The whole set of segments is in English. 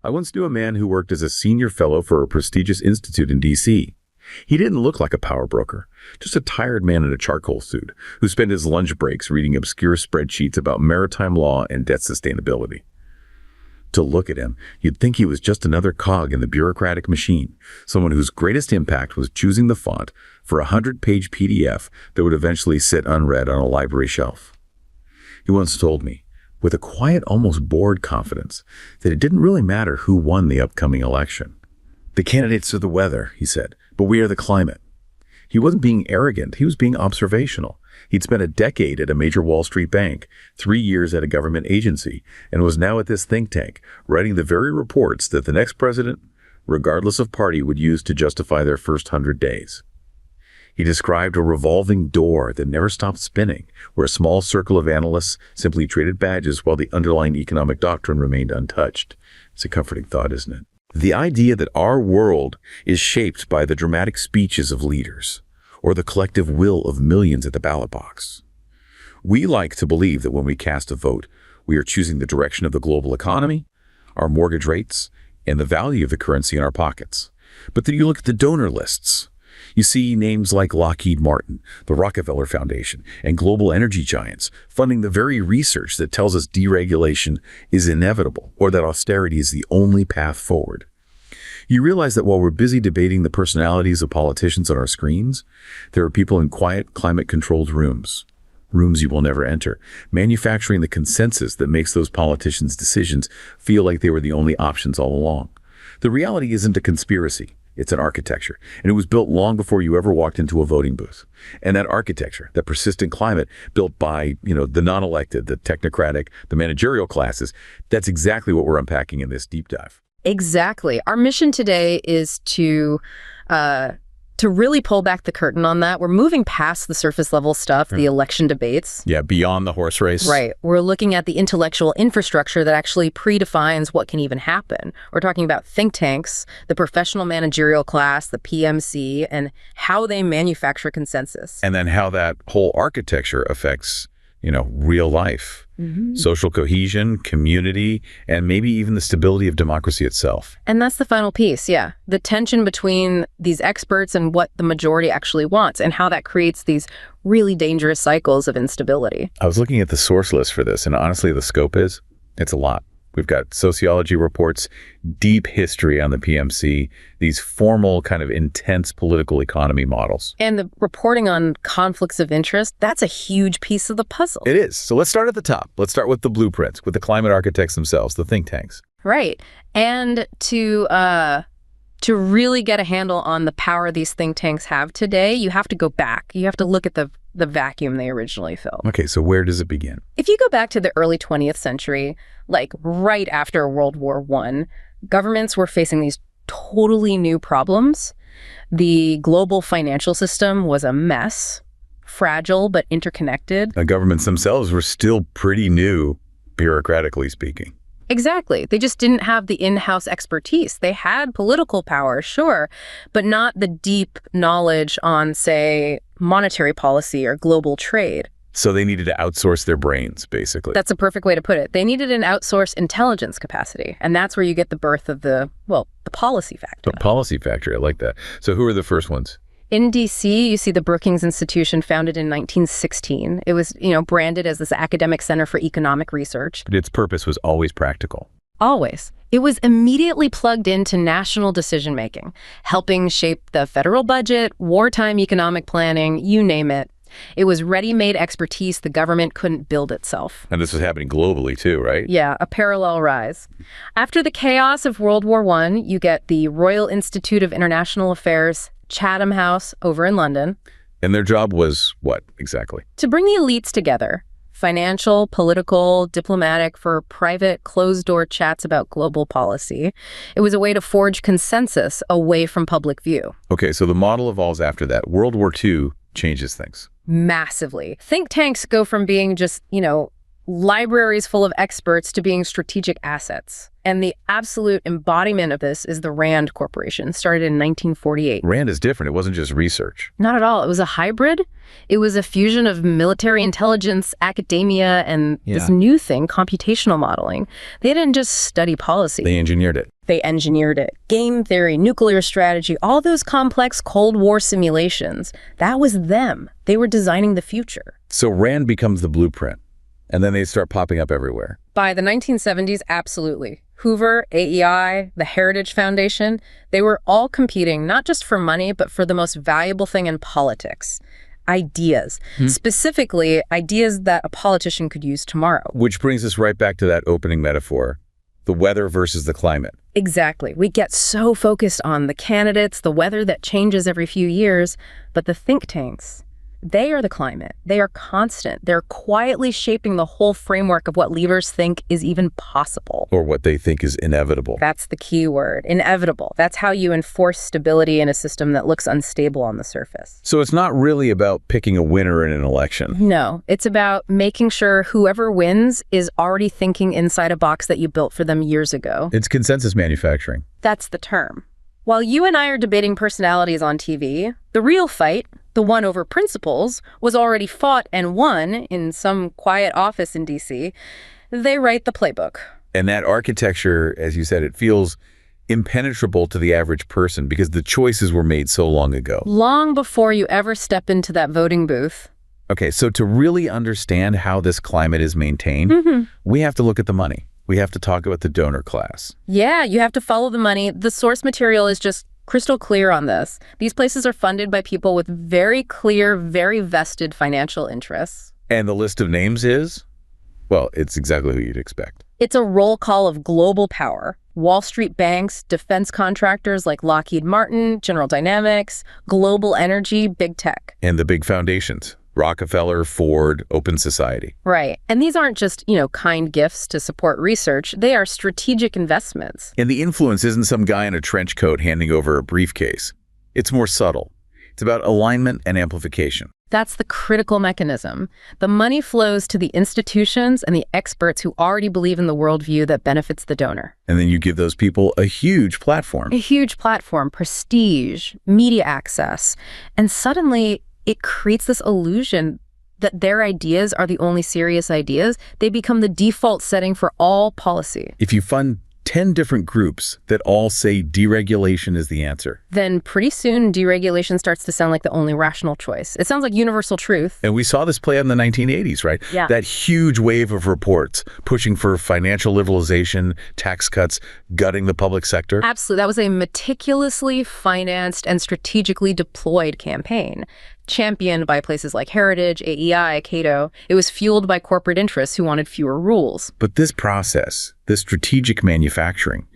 I once knew a man who worked as a senior fellow for a prestigious institute in D.C. He didn't look like a power broker, just a tired man in a charcoal suit who spent his lunch breaks reading obscure spreadsheets about maritime law and debt sustainability. To look at him, you'd think he was just another cog in the bureaucratic machine, someone whose greatest impact was choosing the font for a 100-page PDF that would eventually sit unread on a library shelf. He once told me, with a quiet, almost bored confidence, that it didn't really matter who won the upcoming election. The candidates are the weather, he said, but we are the climate. He wasn't being arrogant, he was being observational. He'd spent a decade at a major Wall Street bank, 3 years at a government agency, and was now at this think tank, writing the very reports that the next president, regardless of party, would use to justify their first 100 days. He described a revolving door that never stopped spinning, where a small circle of analysts simply traded badges while the underlying economic doctrine remained untouched. It's a comforting thought, isn't it? The idea that our world is shaped by the dramatic speeches of leaders, or the collective will of millions at the ballot box. We like to believe that when we cast a vote, we are choosing the direction of the global economy, our mortgage rates, and the value of the currency in our pockets. But then you look at the donor lists. You see names like Lockheed Martin, the Rockefeller Foundation, and global energy giants funding the very research that tells us deregulation is inevitable or that austerity is the only path forward. You realize that while we're busy debating the personalities of politicians on our screens, there are people in quiet, climate-controlled rooms you will never enter, manufacturing the consensus that makes those politicians' decisions feel like they were the only options all along. The reality isn't a conspiracy. It's an architecture, and it was built long before you ever walked into a voting booth. And that architecture, that persistent climate built by, the non-elected, the technocratic, the managerial classes, that's exactly what we're unpacking in this deep dive. Exactly. Our mission today is to really pull back the curtain on that. We're moving past the surface level stuff, the election debates. Yeah, beyond the horse race. Right. We're looking at the intellectual infrastructure that actually predefines what can even happen. We're talking about think tanks, the Professional Managerial Class, the PMC, and how they manufacture consensus. And then how that whole architecture affects, real life. Social cohesion, community, and maybe even the stability of democracy itself. And that's the final piece, yeah. The tension between these experts and what the majority actually wants, and how that creates these really dangerous cycles of instability. I was looking at the source list for this, and honestly, the scope it's a lot. We've got sociology reports, deep history on the PMC, these formal kind of intense political economy models. And the reporting on conflicts of interest, that's a huge piece of the puzzle. It is. So let's start at the top. Let's start with the blueprints, with the climate architects themselves, the think tanks. Right. And to really get a handle on the power these think tanks have today, you have to go back. You have to look at the vacuum they originally filled. Okay, so where does it begin? If you go back to the early 20th century, like right after World War I, governments were facing these totally new problems. The global financial system was a mess, fragile but interconnected. The governments themselves were still pretty new, bureaucratically speaking. Exactly. They just didn't have the in-house expertise. They had political power, sure, but not the deep knowledge on, say, monetary policy or global trade. So they needed to outsource their brains, basically. That's a perfect way to put it. They needed an outsourced intelligence capacity, and that's where you get the birth of the policy factor. The policy factor, I like that. So who are the first ones? In D.C., you see the Brookings Institution, founded in 1916. It was, branded as this academic center for economic research. But its purpose was always practical. Always. It was immediately plugged into national decision-making, helping shape the federal budget, wartime economic planning, you name it. It was ready-made expertise the government couldn't build itself. And this was happening globally too, right? Yeah, a parallel rise. After the chaos of World War I, you get the Royal Institute of International Affairs, Chatham House over in London. And their job was what exactly? To bring the elites together. Financial, political, diplomatic, for private, closed-door chats about global policy. It was a way to forge consensus away from public view. Okay, so the model evolves after that. World War II changes things. Massively. Think tanks go from being just, libraries full of experts to being strategic assets. And the absolute embodiment of this is the RAND Corporation, started in 1948. RAND is different. It wasn't just research. Not at all. It was a hybrid. It was a fusion of military intelligence, academia, and this new thing, computational modeling. They didn't just study policy. They engineered it. They engineered it. Game theory, nuclear strategy, all those complex Cold War simulations. That was them. They were designing the future. So RAND becomes the blueprint, and then they start popping up everywhere. By the 1970s, absolutely. Hoover, AEI, the Heritage Foundation, they were all competing not just for money, but for the most valuable thing in politics. Ideas. Specifically, ideas that a politician could use tomorrow. Which brings us right back to that opening metaphor, the weather versus the climate. Exactly. We get so focused on the candidates, the weather that changes every few years, but the think tanks, they are the climate. They are constant. They're quietly shaping the whole framework of what leaders think is even possible. Or what they think is inevitable. That's the key word, inevitable. That's how you enforce stability in a system that looks unstable on the surface. So it's not really about picking a winner in an election. No, it's about making sure whoever wins is already thinking inside a box that you built for them years ago. It's consensus manufacturing. That's the term. While you and I are debating personalities on TV, the real fight, the one over principles, was already fought and won in some quiet office in D.C. They write the playbook. And that architecture, as you said, it feels impenetrable to the average person because the choices were made so long ago. Long before you ever step into that voting booth. Okay, so to really understand how this climate is maintained, we have to look at the money. We have to talk about the donor class. Yeah, you have to follow the money. The source material is just crystal clear on this. These places are funded by people with very clear, very vested financial interests. And the list of names is? Well, it's exactly who you'd expect. It's a roll call of global power. Wall Street banks, defense contractors like Lockheed Martin, General Dynamics, global energy, big tech. And the big foundations. Rockefeller, Ford, Open Society. Right. And these aren't just, kind gifts to support research. They are strategic investments. And the influence isn't some guy in a trench coat handing over a briefcase. It's more subtle. It's about alignment and amplification. That's the critical mechanism. The money flows to the institutions and the experts who already believe in the worldview that benefits the donor. And then you give those people a huge platform. A huge platform, prestige, media access. And suddenly, it creates this illusion that their ideas are the only serious ideas. They become the default setting for all policy. If you fund 10 different groups that all say deregulation is the answer, then pretty soon deregulation starts to sound like the only rational choice. It sounds like universal truth. And we saw this play out in the 1980s, right? Yeah. That huge wave of reports pushing for financial liberalization, tax cuts, gutting the public sector. Absolutely. That was a meticulously financed and strategically deployed campaign, championed by places like Heritage, AEI, Cato. It was fueled by corporate interests who wanted fewer rules. But this process, this strategic manufacturing,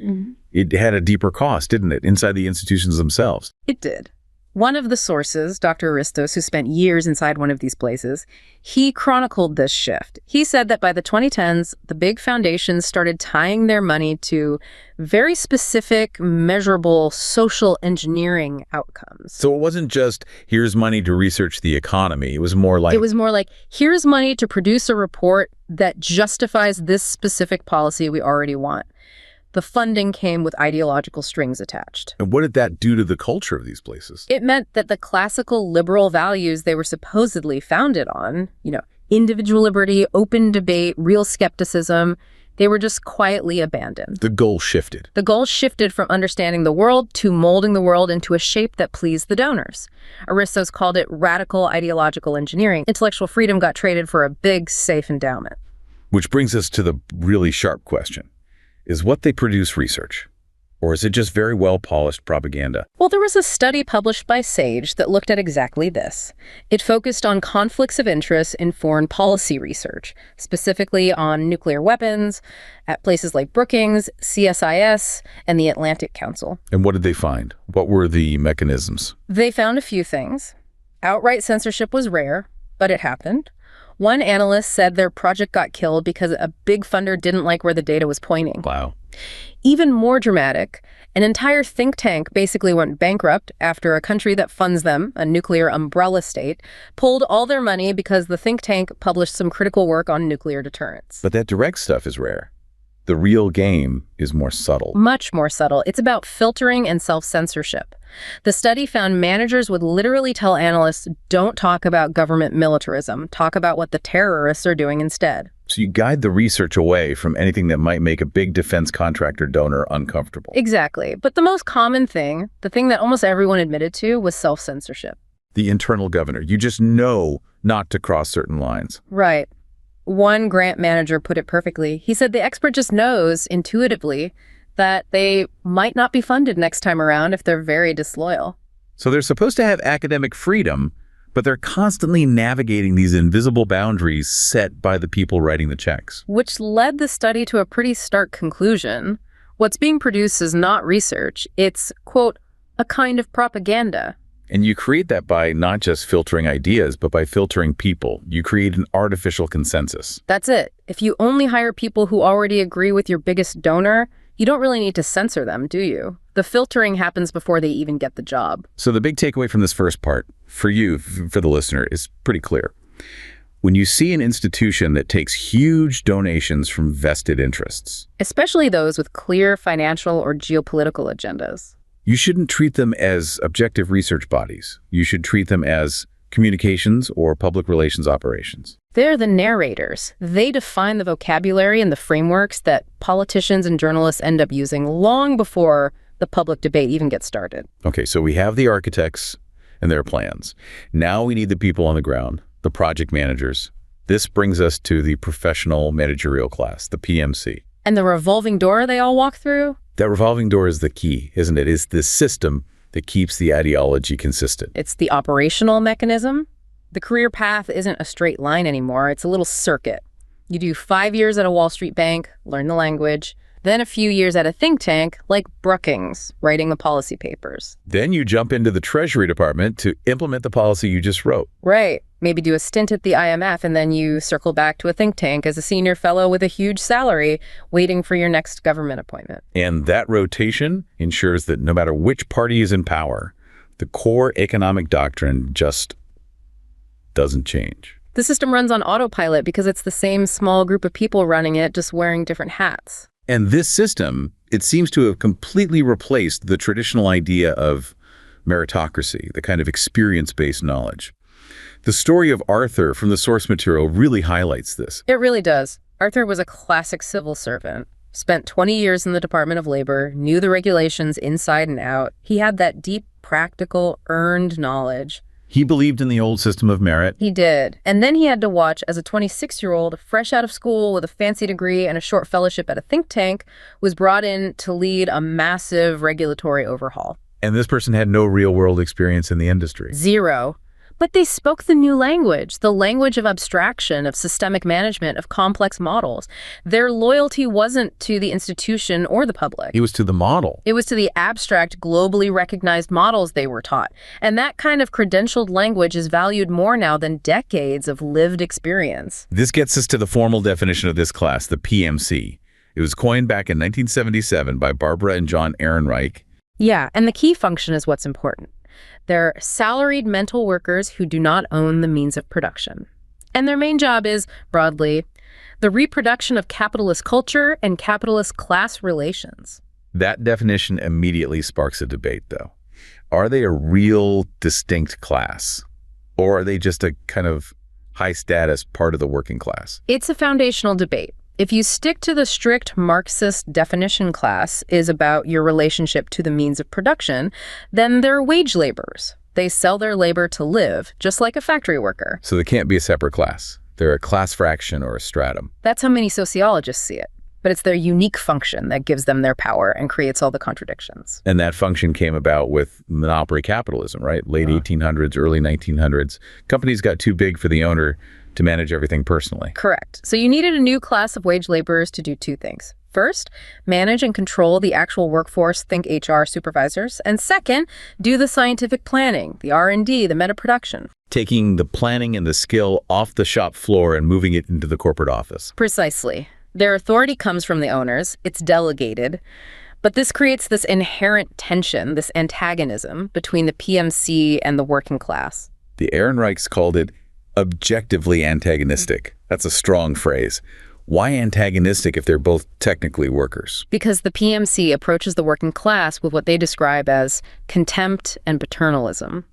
it had a deeper cost, didn't it, inside the institutions themselves? It did. One of the sources, Dr. Aristos, who spent years inside one of these places, he chronicled this shift. He said that by the 2010s, the big foundations started tying their money to very specific, measurable social engineering outcomes. So it wasn't just, here's money to research the economy. It was more like, here's money to produce a report that justifies this specific policy we already want. The funding came with ideological strings attached. And what did that do to the culture of these places? It meant that the classical liberal values they were supposedly founded on, individual liberty, open debate, real skepticism, they were just quietly abandoned. The goal shifted. The goal shifted from understanding the world to molding the world into a shape that pleased the donors. Aristos called it radical ideological engineering. Intellectual freedom got traded for a big, safe endowment. Which brings us to the really sharp question. Is what they produce research? Or is it just very well-polished propaganda? Well, there was a study published by Sage that looked at exactly this. It focused on conflicts of interest in foreign policy research, specifically on nuclear weapons, at places like Brookings, CSIS, and the Atlantic Council. And what did they find? What were the mechanisms? They found a few things. Outright censorship was rare, but it happened. One analyst said their project got killed because a big funder didn't like where the data was pointing. Wow. Even more dramatic, an entire think tank basically went bankrupt after a country that funds them, a nuclear umbrella state, pulled all their money because the think tank published some critical work on nuclear deterrence. But that direct stuff is rare. The real game is more subtle. Much more subtle. It's about filtering and self-censorship. The study found managers would literally tell analysts, don't talk about government militarism. Talk about what the terrorists are doing instead. So you guide the research away from anything that might make a big defense contractor donor uncomfortable. Exactly. But the most common thing, the thing that almost everyone admitted to, was self-censorship. The internal governor. You just know not to cross certain lines. Right. One grant manager put it perfectly. He said the expert just knows intuitively that they might not be funded next time around if they're very disloyal. So they're supposed to have academic freedom, but they're constantly navigating these invisible boundaries set by the people writing the checks. Which led the study to a pretty stark conclusion. What's being produced is not research. It's, quote, a kind of propaganda. And you create that by not just filtering ideas, but by filtering people. You create an artificial consensus. That's it. If you only hire people who already agree with your biggest donor, you don't really need to censor them, do you? The filtering happens before they even get the job. So the big takeaway from this first part, for you, for the listener, is pretty clear. When you see an institution that takes huge donations from vested interests, especially those with clear financial or geopolitical agendas, you shouldn't treat them as objective research bodies. You should treat them as communications or public relations operations. They're the narrators. They define the vocabulary and the frameworks that politicians and journalists end up using long before the public debate even gets started. Okay, so we have the architects and their plans. Now we need the people on the ground, the project managers. This brings us to the Professional Managerial Class, the PMC. And the revolving door they all walk through? That revolving door is the key, isn't it? It's the system that keeps the ideology consistent. It's the operational mechanism. The career path isn't a straight line anymore. It's a little circuit. You do 5 years at a Wall Street bank, learn the language, then a few years at a think tank like Brookings, writing the policy papers. Then you jump into the Treasury Department to implement the policy you just wrote. Right. Maybe do a stint at the IMF, and then you circle back to a think tank as a senior fellow with a huge salary, waiting for your next government appointment. And that rotation ensures that no matter which party is in power, the core economic doctrine just doesn't change. The system runs on autopilot because it's the same small group of people running it, just wearing different hats. And this system, it seems to have completely replaced the traditional idea of meritocracy, the kind of experience-based knowledge. The story of Arthur from the source material really highlights this. It really does. Arthur was a classic civil servant, spent 20 years in the Department of Labor, knew the regulations inside and out. He had that deep, practical, earned knowledge. He believed in the old system of merit. He did. And then he had to watch as a 26-year-old, fresh out of school with a fancy degree and a short fellowship at a think tank, was brought in to lead a massive regulatory overhaul. And this person had no real-world experience in the industry. Zero. But they spoke the new language, the language of abstraction, of systemic management, of complex models. Their loyalty wasn't to the institution or the public. It was to the model. It was to the abstract, globally recognized models they were taught. And that kind of credentialed language is valued more now than decades of lived experience. This gets us to the formal definition of this class, the PMC. It was coined back in 1977 by Barbara and John Ehrenreich. Yeah, and the key function is what's important. They're salaried mental workers who do not own the means of production. And their main job is, broadly, the reproduction of capitalist culture and capitalist class relations. That definition immediately sparks a debate, though. Are they a real distinct class? Or are they just a kind of high-status part of the working class? It's a foundational debate. If you stick to the strict Marxist definition, class is about your relationship to the means of production, then they're wage laborers. They sell their labor to live, just like a factory worker. So they can't be a separate class. They're a class fraction or a stratum. That's how many sociologists see it. But it's their unique function that gives them their power and creates all the contradictions. And that function came about with monopoly capitalism, right? Late 1800s, early 1900s. Companies got too big for the owner to manage everything personally. Correct. So you needed a new class of wage laborers to do two things. First, manage and control the actual workforce, think HR supervisors. And second, do the scientific planning, the R&D, the meta-production. Taking the planning and the skill off the shop floor and moving it into the corporate office. Precisely. Their authority comes from the owners. It's delegated. But this creates this inherent tension, this antagonism between the PMC and the working class. The Ehrenreichs called it objectively antagonistic. That's a strong phrase. Why antagonistic if they're both technically workers? Because the PMC approaches the working class with what they describe as contempt and paternalism,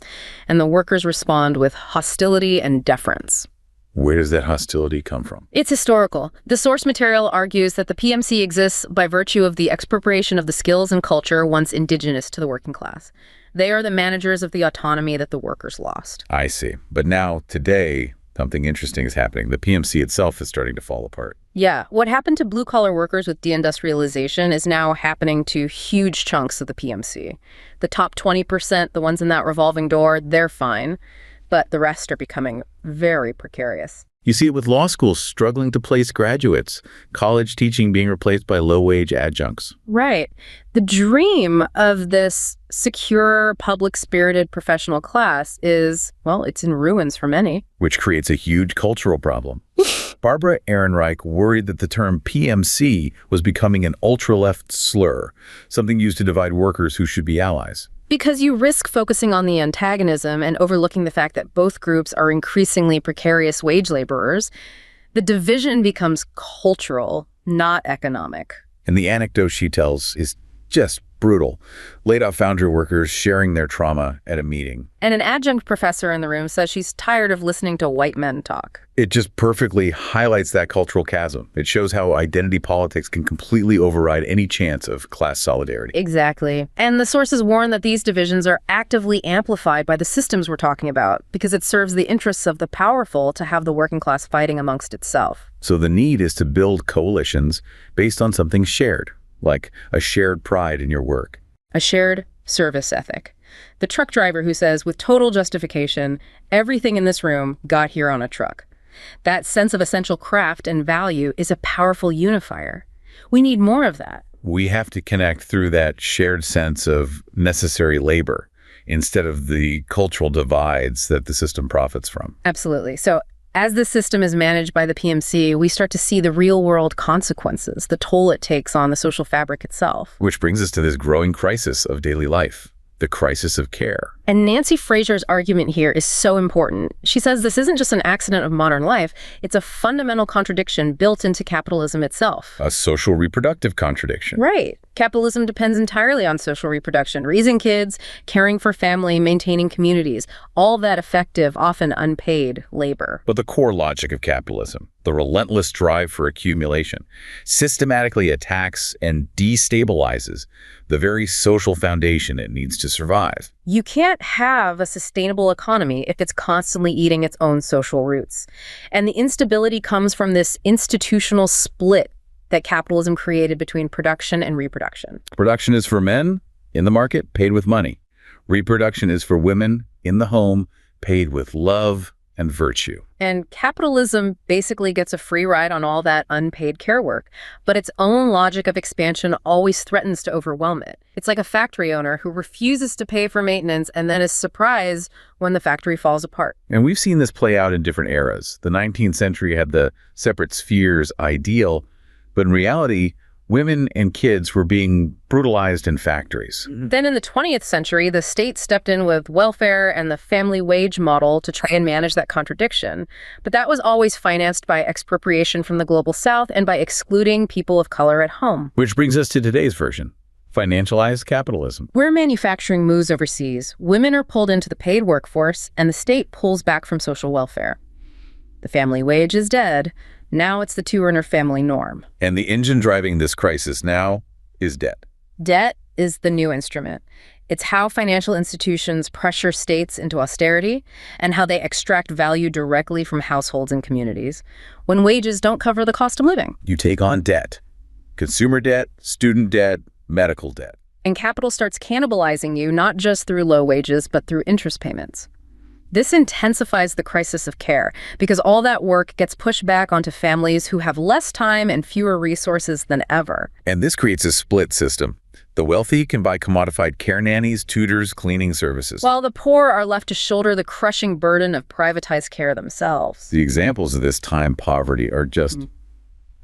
and the workers respond with hostility and deference. Where does that hostility come from? It's historical. The source material argues that the PMC exists by virtue of the expropriation of the skills and culture once indigenous to the working class. They are the managers of the autonomy that the workers lost. I see. But now, today, something interesting is happening. The PMC itself is starting to fall apart. Yeah, what happened to blue-collar workers with deindustrialization is now happening to huge chunks of the PMC. The top 20%, the ones in that revolving door, they're fine, but the rest are becoming very precarious. You see it with law schools struggling to place graduates, college teaching being replaced by low-wage adjuncts. Right. The dream of this secure, public-spirited professional class is, well, it's in ruins for many. Which creates a huge cultural problem. Barbara Ehrenreich worried that the term PMC was becoming an ultra-left slur, something used to divide workers who should be allies. Because you risk focusing on the antagonism and overlooking the fact that both groups are increasingly precarious wage laborers, the division becomes cultural, not economic. And the anecdote she tells is just brutal. Laid-off foundry workers sharing their trauma at a meeting. And an adjunct professor in the room says she's tired of listening to white men talk. It just perfectly highlights that cultural chasm. It shows how identity politics can completely override any chance of class solidarity. Exactly. And the sources warn that these divisions are actively amplified by the systems we're talking about, because it serves the interests of the powerful to have the working class fighting amongst itself. So the need is to build coalitions based on something shared, like a shared pride in your work. A shared service ethic. The truck driver who says, with total justification, everything in this room got here on a truck. That sense of essential craft and value is a powerful unifier. We need more of that. We have to connect through that shared sense of necessary labor instead of the cultural divides that the system profits from. Absolutely. So as the system is managed by the PMC, we start to see the real-world consequences, the toll it takes on the social fabric itself. Which brings us to this growing crisis of daily life, the crisis of care. And Nancy Fraser's argument here is so important. She says this isn't just an accident of modern life, it's a fundamental contradiction built into capitalism itself. A social reproductive contradiction. Right. Capitalism depends entirely on social reproduction, raising kids, caring for family, maintaining communities, all that effective, often unpaid labor. But the core logic of capitalism, the relentless drive for accumulation, systematically attacks and destabilizes the very social foundation it needs to survive. You can't have a sustainable economy if it's constantly eating its own social roots. And the instability comes from this institutional split that capitalism created between production and reproduction. Production is for men in the market, paid with money. Reproduction is for women in the home, paid with love and virtue. And capitalism basically gets a free ride on all that unpaid care work, but its own logic of expansion always threatens to overwhelm it. It's like a factory owner who refuses to pay for maintenance and then is surprised when the factory falls apart. And we've seen this play out in different eras. The 19th century had the separate spheres ideal, but in reality, women and kids were being brutalized in factories. Then in the 20th century, the state stepped in with welfare and the family wage model to try and manage that contradiction. But that was always financed by expropriation from the global south and by excluding people of color at home. Which brings us to today's version, financialized capitalism. Where manufacturing moves overseas, women are pulled into the paid workforce and the state pulls back from social welfare. The family wage is dead. Now it's the two-earner family norm. And the engine driving this crisis now is debt. Debt is the new instrument. It's how financial institutions pressure states into austerity and how they extract value directly from households and communities when wages don't cover the cost of living. You take on debt, consumer debt, student debt, medical debt. And capital starts cannibalizing you not just through low wages, but through interest payments. This intensifies the crisis of care because all that work gets pushed back onto families who have less time and fewer resources than ever. And this creates a split system. The wealthy can buy commodified care nannies, tutors, cleaning services. While the poor are left to shoulder the crushing burden of privatized care themselves. The examples of this time poverty are just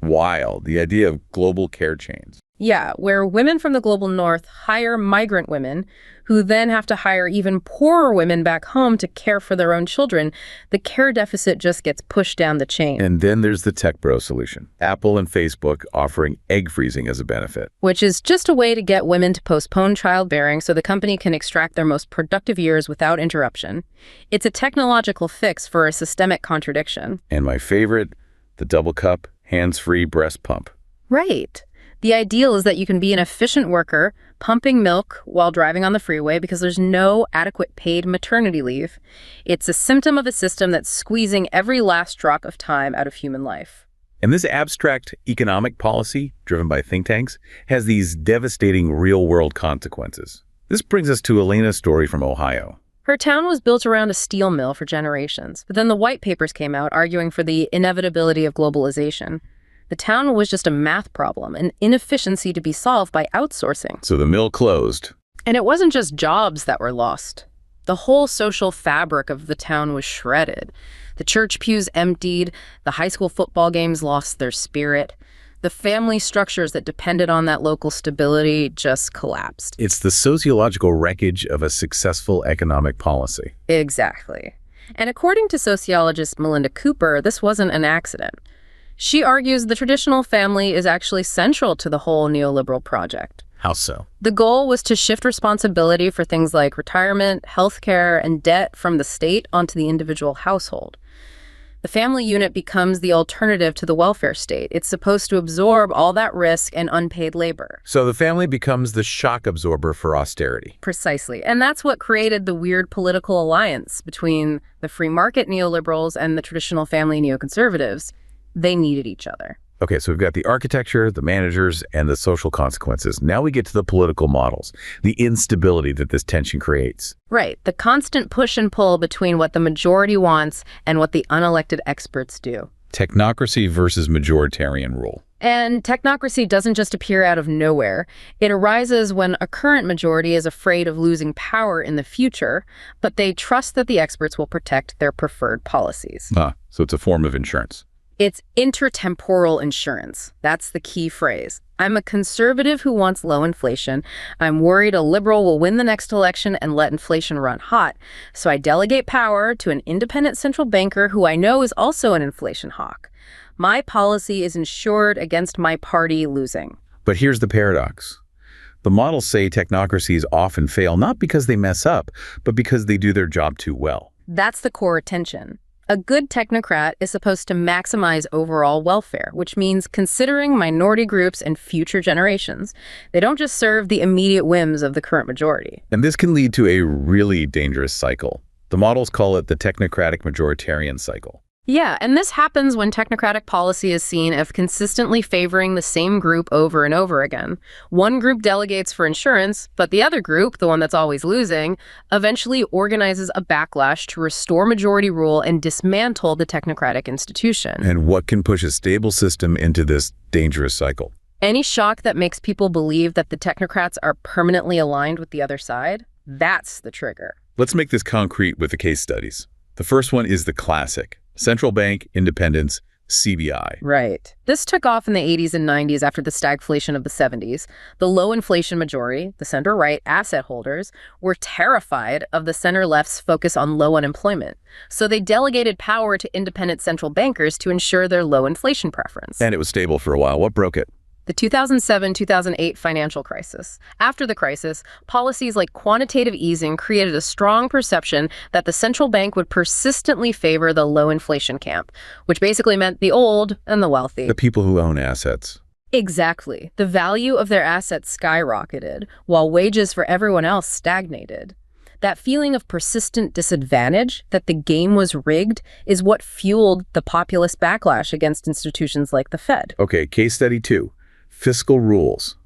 wild. The idea of global care chains. Yeah, where women from the global north hire migrant women who then have to hire even poorer women back home to care for their own children. The care deficit just gets pushed down the chain. And then there's the tech bro solution. Apple and Facebook offering egg freezing as a benefit. Which is just a way to get women to postpone childbearing so the company can extract their most productive years without interruption. It's a technological fix for a systemic contradiction. And my favorite, the double cup, hands-free breast pump. Right. The ideal is that you can be an efficient worker, pumping milk while driving on the freeway because there's no adequate paid maternity leave. It's a symptom of a system that's squeezing every last drop of time out of human life. And this abstract economic policy, driven by think tanks, has these devastating real-world consequences. This brings us to Elena's story from Ohio. Her town was built around a steel mill for generations, but then the white papers came out arguing for the inevitability of globalization. The town was just a math problem, an inefficiency to be solved by outsourcing. So the mill closed. And it wasn't just jobs that were lost. The whole social fabric of the town was shredded. The church pews emptied, the high school football games lost their spirit. The family structures that depended on that local stability just collapsed. It's the sociological wreckage of a successful economic policy. Exactly. And according to sociologist Melinda Cooper, this wasn't an accident. She argues the traditional family is actually central to the whole neoliberal project. How so? The goal was to shift responsibility for things like retirement, healthcare, and debt from the state onto the individual household. The family unit becomes the alternative to the welfare state. It's supposed to absorb all that risk and unpaid labor. So the family becomes the shock absorber for austerity. Precisely. And that's what created the weird political alliance between the free market neoliberals and the traditional family neoconservatives. They needed each other. Okay, so we've got the architecture, the managers, and the social consequences. Now we get to the political models, the instability that this tension creates. Right, the constant push and pull between what the majority wants and what the unelected experts do. Technocracy versus majoritarian rule. And technocracy doesn't just appear out of nowhere. It arises when a current majority is afraid of losing power in the future, but they trust that the experts will protect their preferred policies. So it's a form of insurance. It's intertemporal insurance. That's the key phrase. I'm a conservative who wants low inflation. I'm worried a liberal will win the next election and let inflation run hot. So I delegate power to an independent central banker who I know is also an inflation hawk. My policy is insured against my party losing. But here's the paradox. The models say technocracies often fail not because they mess up, but because they do their job too well. That's the core tension. A good technocrat is supposed to maximize overall welfare, which means considering minority groups and future generations. They don't just serve the immediate whims of the current majority. And this can lead to a really dangerous cycle. The models call it the technocratic majoritarian cycle. Yeah, and this happens when technocratic policy is seen as consistently favoring the same group over and over again. One group delegates for insurance, but the other group, the one that's always losing, eventually organizes a backlash to restore majority rule and dismantle the technocratic institution. And what can push a stable system into this dangerous cycle? Any shock that makes people believe that the technocrats are permanently aligned with the other side, that's the trigger. Let's make this concrete with the case studies. The first one is the classic. Central bank, independence, CBI. Right. This took off in the 80s and 90s after the stagflation of the 70s. The low inflation majority, the center-right asset holders, were terrified of the center-left's focus on low unemployment. So they delegated power to independent central bankers to ensure their low inflation preference. And it was stable for a while. What broke it? The 2007-2008 financial crisis. After the crisis, policies like quantitative easing created a strong perception that the central bank would persistently favor the low inflation camp, which basically meant the old and the wealthy. The people who own assets. Exactly. The value of their assets skyrocketed, while wages for everyone else stagnated. That feeling of persistent disadvantage, that the game was rigged, is what fueled the populist backlash against institutions like the Fed. Okay, case study 2. Fiscal rules,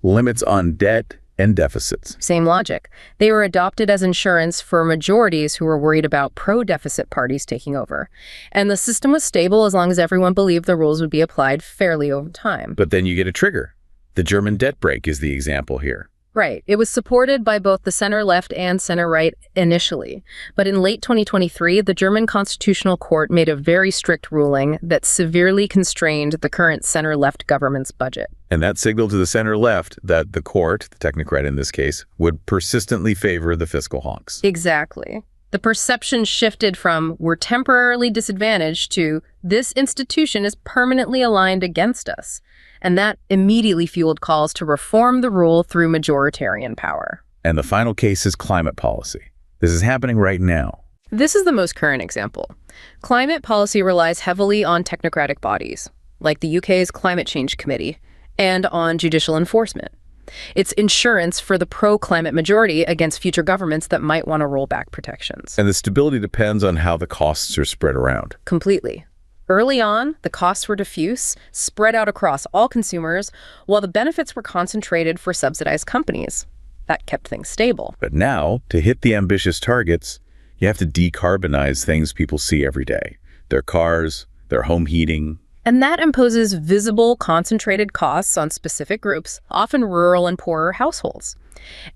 limits on debt and deficits. Same logic. They were adopted as insurance for majorities who were worried about pro-deficit parties taking over. And the system was stable as long as everyone believed the rules would be applied fairly over time. But then you get a trigger. The German debt brake is the example here. Right. It was supported by both the center-left and center-right initially. But in late 2023, the German Constitutional Court made a very strict ruling that severely constrained the current center-left government's budget. And that signaled to the center-left that the court, the technocrat in this case, would persistently favor the fiscal honks. Exactly. The perception shifted from "we're temporarily disadvantaged" to "this institution is permanently aligned against us." And that immediately fueled calls to reform the rule through majoritarian power. And the final case is climate policy. This is happening right now. This is the most current example. Climate policy relies heavily on technocratic bodies, like the UK's Climate Change Committee, and on judicial enforcement. It's insurance for the pro-climate majority against future governments that might want to roll back protections. And the stability depends on how the costs are spread around. Completely. Early on, the costs were diffuse, spread out across all consumers, while the benefits were concentrated for subsidized companies. That kept things stable. But now, to hit the ambitious targets, you have to decarbonize things people see every day. Their cars, their home heating. And that imposes visible, concentrated costs on specific groups, often rural and poorer households.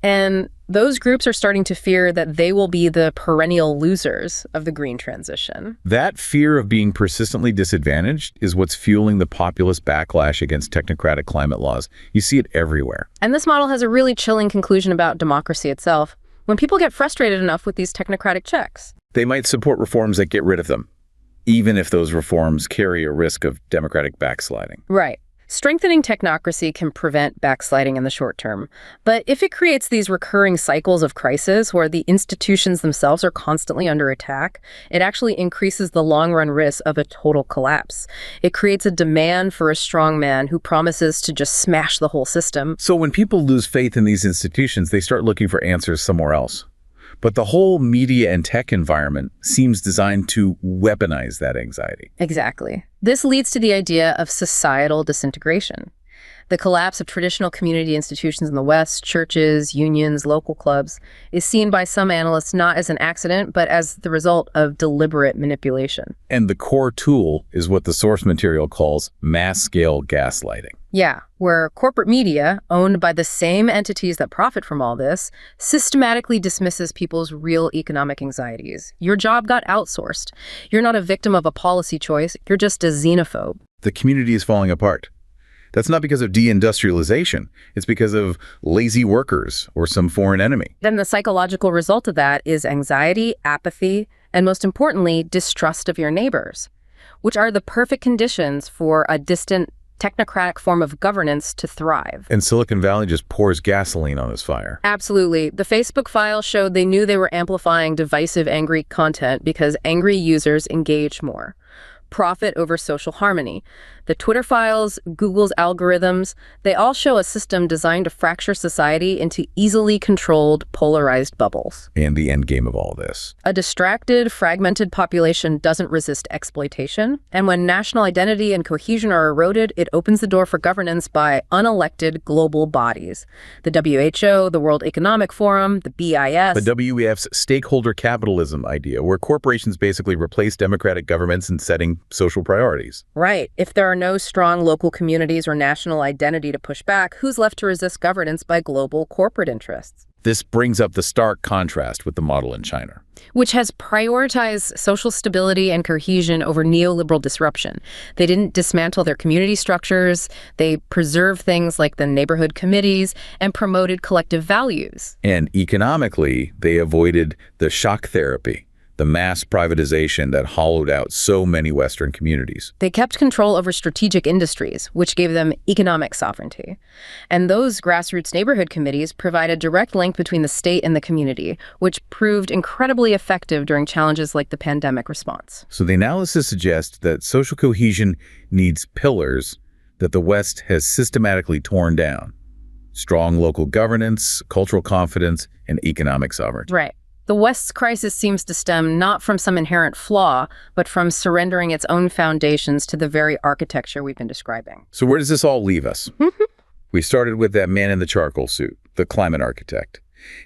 And those groups are starting to fear that they will be the perennial losers of the green transition. That fear of being persistently disadvantaged is what's fueling the populist backlash against technocratic climate laws. You see it everywhere. And this model has a really chilling conclusion about democracy itself. When people get frustrated enough with these technocratic checks, they might support reforms that get rid of them, even if those reforms carry a risk of democratic backsliding. Right. Strengthening technocracy can prevent backsliding in the short term. But if it creates these recurring cycles of crisis where the institutions themselves are constantly under attack, it actually increases the long-run risk of a total collapse. It creates a demand for a strong man who promises to just smash the whole system. So when people lose faith in these institutions, they start looking for answers somewhere else. But the whole media and tech environment seems designed to weaponize that anxiety. Exactly. This leads to the idea of societal disintegration. The collapse of traditional community institutions in the West, churches, unions, local clubs, is seen by some analysts not as an accident, but as the result of deliberate manipulation. And the core tool is what the source material calls mass-scale gaslighting. Yeah, where corporate media, owned by the same entities that profit from all this, systematically dismisses people's real economic anxieties. Your job got outsourced. You're not a victim of a policy choice. You're just a xenophobe. The community is falling apart. That's not because of deindustrialization. It's because of lazy workers or some foreign enemy. Then the psychological result of that is anxiety, apathy, and most importantly, distrust of your neighbors, which are the perfect conditions for a distant, technocratic form of governance to thrive. And Silicon Valley just pours gasoline on this fire. Absolutely. The Facebook files showed they knew they were amplifying divisive, angry content because angry users engage more. Profit over social harmony. The Twitter files, Google's algorithms, they all show a system designed to fracture society into easily controlled, polarized bubbles. And the end game of all this. A distracted, fragmented population doesn't resist exploitation. And when national identity and cohesion are eroded, it opens the door for governance by unelected global bodies. The WHO, the World Economic Forum, the BIS. The WEF's stakeholder capitalism idea, where corporations basically replace democratic governments in setting social priorities. Right. If there are no strong local communities or national identity to push back, who's left to resist governance by global corporate interests? This brings up the stark contrast with the model in China, which has prioritized social stability and cohesion over neoliberal disruption. They didn't dismantle their community structures. They preserved things like the neighborhood committees and promoted collective values. And economically, they avoided the shock therapy, the mass privatization that hollowed out so many Western communities. They kept control over strategic industries, which gave them economic sovereignty. And those grassroots neighborhood committees provide a direct link between the state and the community, which proved incredibly effective during challenges like the pandemic response. So the analysis suggests that social cohesion needs pillars that the West has systematically torn down: strong local governance, cultural confidence, and economic sovereignty. Right. The West's crisis seems to stem not from some inherent flaw, but from surrendering its own foundations to the very architecture we've been describing. So where does this all leave us? We started with that man in the charcoal suit, the climate architect.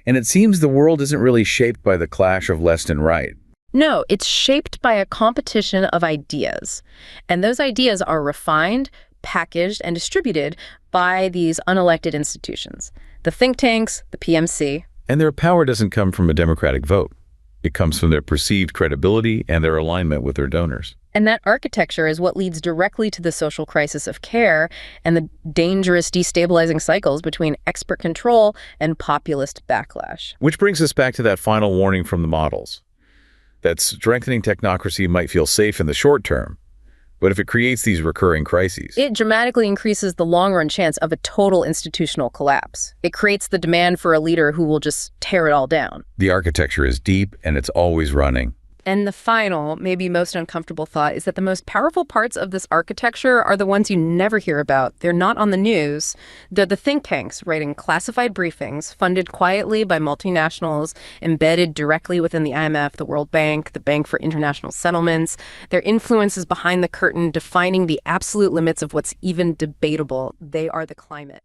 And it seems the world isn't really shaped by the clash of left and right. No, it's shaped by a competition of ideas. And those ideas are refined, packaged, and distributed by these unelected institutions. The think tanks, the PMC. And their power doesn't come from a democratic vote. It comes from their perceived credibility and their alignment with their donors. And that architecture is what leads directly to the social crisis of care and the dangerous destabilizing cycles between expert control and populist backlash. Which brings us back to that final warning from the models. That strengthening technocracy might feel safe in the short term, but if it creates these recurring crises, it dramatically increases the long-run chance of a total institutional collapse. It creates the demand for a leader who will just tear it all down. the architecture is deep and it's always running. And the final, maybe most uncomfortable thought is that the most powerful parts of this architecture are the ones you never hear about. They're not on the news. They're the think tanks writing classified briefings, funded quietly by multinationals, embedded directly within the IMF, the World Bank, the Bank for International Settlements. Their influence is behind the curtain, defining the absolute limits of what's even debatable. They are the climate.